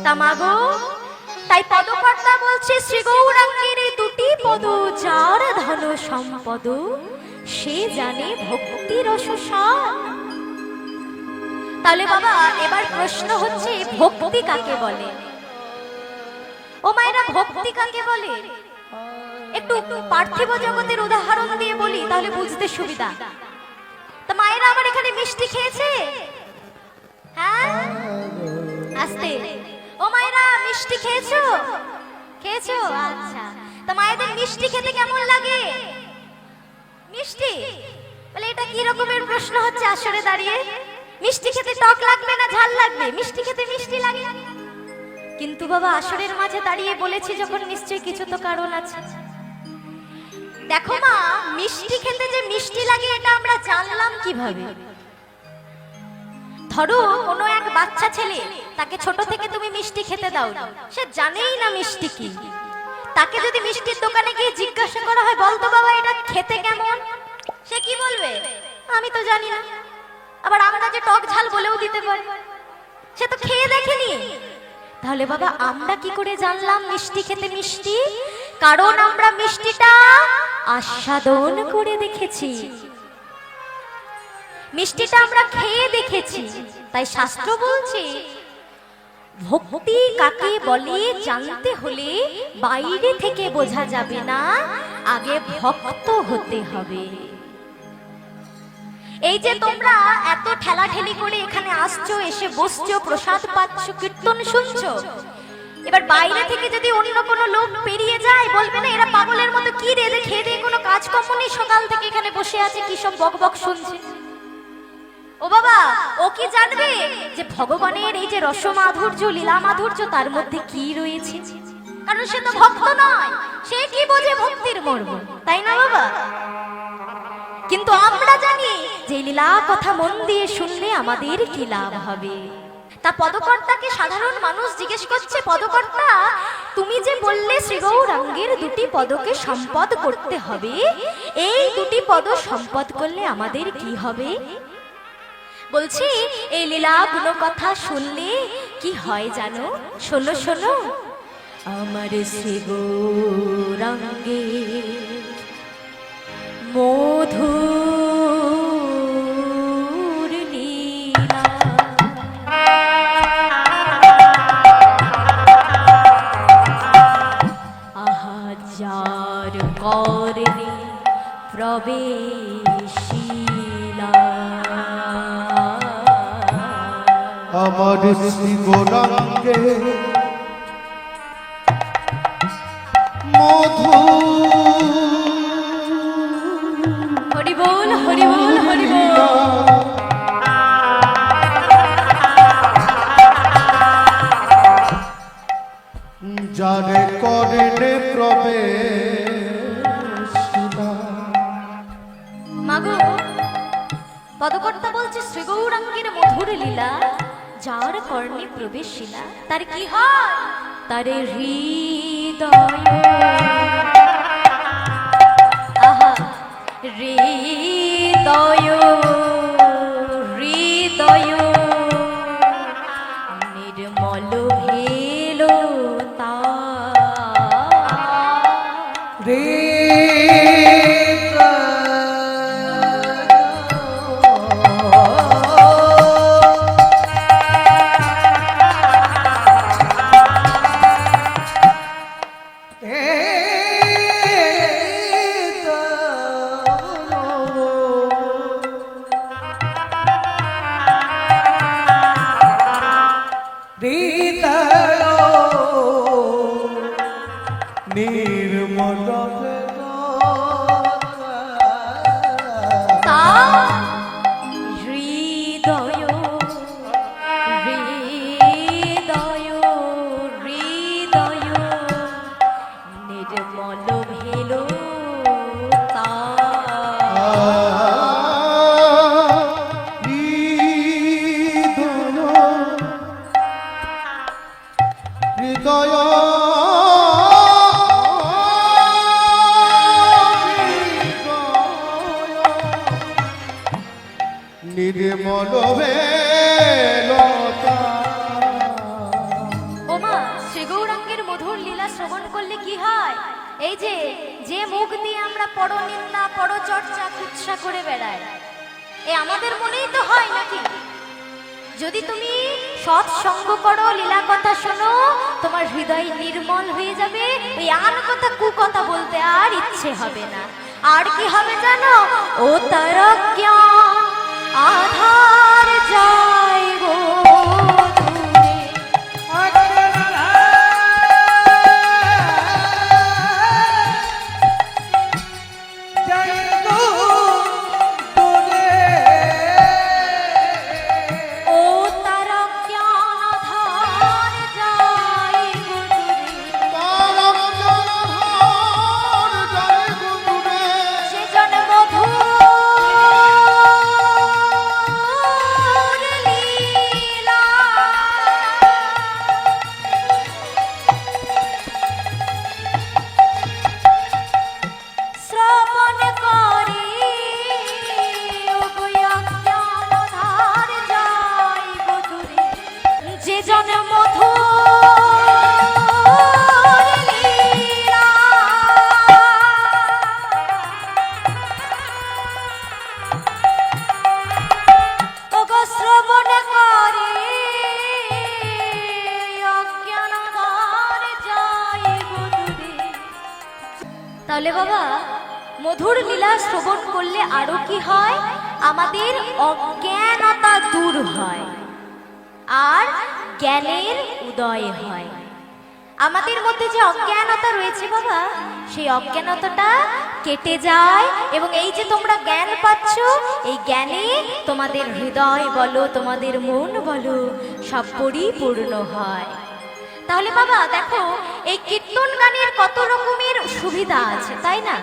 তা মাগো, তাই পদকর্তা বলছে শ্রী গৌরাঙ্গের এই দুটি পদ যার ধন সম্পদ, সে জানে ভক্তি রস সার। তাহলে বাবা এবার প্রশ্ন হচ্ছে, ভক্তি কাকে বলে? ও মায়েরা, ভক্তি কাকে বলে? একটু পার্থিব জগতের উদাহরণ দিয়ে বলি, তাহলে বুঝতে সুবিধা। তা মায়েরা আমার এখানে মিষ্টি খেয়েছে? হ্যাঁ, আস্তে। ও মায়েরা, মিষ্টি খেয়েছো? খেয়েছো? আচ্ছা। তা মায়েদের মিষ্টি খেতে কেমন লাগে? মিষ্টি বলে, এটা কি রকমের প্রশ্ন হচ্ছে আসরে দাঁড়িয়ে? মিষ্টি খেতে টক লাগবে না ঝাল লাগবে? মিষ্টি খেতে মিষ্টি লাগে। কিন্তু বাবা আসরের মাঝে দাঁড়িয়ে বলেছি যখন, নিশ্চয়ই কিছু তো কারণ আছে। দেখো মা, মিষ্টি খেতে যে মিষ্টি লাগে এটা আমরা জানলাম কিভাবে? ধরো কোনো এক বাচ্চা ছেলে, তাকে ছোট থেকে তুমি মিষ্টি খেতে দাও, সে জানেই না মিষ্টি কি। তাকে যদি মিষ্টির দোকানে গিয়ে জিজ্ঞাসা করা হয়, বলতো বাবা এটা খেতে কেমন, সে কি বলবে? আমি তো জানি না। আবার আমরা যে টক ঝাল বলেও দিতে পারি, সে তো খেয়ে দেখেনি। তাহলে বাবা আমরা কি করে জানলাম মিষ্টি খেতে মিষ্টি? কারণ আমরা মিষ্টিটা আস্বাদন করে দেখেছি, মিষ্টিটা আমরা খেয়ে দেখেছি। তাই শাস্ত্র বলছে, ভক্তি কাকে বলে জানতে হলে বাইরে থেকে বোঝা যাবে না, আগে ভক্ত হতে হবে। এই যে তোমরা এত ঠেলাঠেলি করে এখানে আসছো, এসে বসছো, প্রসাদ পাচ্ছ, কীর্তন শুনছো, এবার বাইরে থেকে যদি অন্য কোনো লোক পেরিয়ে যায়, বলবে না এরা পাগলের মতো কি রে, খেয়ে দিয়ে কোনো কাজকর্ম নেই, সকাল থেকে এখানে বসে আছে, কি সব বকবক শুনছে। ও বাবা, ও কি জানবে যে ভগবানের এই যে রসমাধুর্য, লীলা মাধুর্য, তার মধ্যে কি রয়েছে? কারণ সে তো ভক্ত নয়, সে কি বোঝে ভক্তির মর্ম, তাই না বাবা? কিন্তু আমরা জানি যে লীলা কথা মন দিয়ে শুনলে আমাদের কি লাভ হবে। তা পদকর্তাকে সাধারণ মানুষ জিজ্ঞেস করছে, পদকর্তা তুমি যে বললে শ্রী গৌরাঙ্গের দুটি পদকে সম্পদ করতে হবে, এই দুটি পদ সম্পদ করলে আমাদের কি হবে? বলছি এই লীলা গুণ কথা শুনলে কি হয় জানো? শোনো শোনো, আমার শ্রী গৌরাঙ্গের মধুর লীলা, আহা যার করণে প্রবেশিলা, আমার শ্রী গৌরাঙ্গের মধু। হরি বল, হরি বল, হরি বল। যারে করণে প্রবেশিলা। মাগো, পদকর্তা বলছে শ্রী গৌরাঙ্গের মধুর লীলা যার কর্ণে প্রবেশিলা, তার কি হয়? তার হৃদয়, আহা হৃদয়, হৃদয় নির্মল ভেল তা রে নির্মল হৃদয়, হৃদয়, হৃদয় নির্মল ভেল তা, হৃদয় নির্মল ভেল তা, পরনিন্দা পরচর্চা কুৎসা করে বেড়ায়। এ আমাদের মনেই তো হয় নাকি? যদি তুমি সৎসঙ্গ করো, লীলা কথা শোনো, তোমার হৃদয় নির্মল হয়ে যাবে। ওই আন কথা কুকথা বলতে আর ইচ্ছে হবে না। আর কি হবে জানো? ও তার জ্ঞান আধার যায় গো দূরে। ও তার জ্ঞান আধার যায় গো দূরে। সেজন মধুর লীলা শ্রবণ করি, ওগো অজ্ঞান আধার যায় গো দূরে। যে জন মধুর লীলা ওগো শ্রবণ করে, অজ্ঞান আধার যায় গো দূরে। তাহলে বাবা, মধুর লীলা শ্রবণ করলে আরো কি হয়? আমাদের অজ্ঞানতা দূর হয় আর জ্ঞানের উদয় হয়। আমাদের মধ্যে যে অজ্ঞানতা রয়েছে বাবা, সেই অজ্ঞানতাটা কেটে যায় এবং এই যে তোমরা জ্ঞান পাচ্ছ, এই জ্ঞানে তোমাদের হৃদয় বলো, তোমাদের মন বলো, সব পরিপূর্ণ হয়। তাহলে বাবা দেখো, এই কীর্তন গানের কত রকমের সুবিধা আছে, তাই না?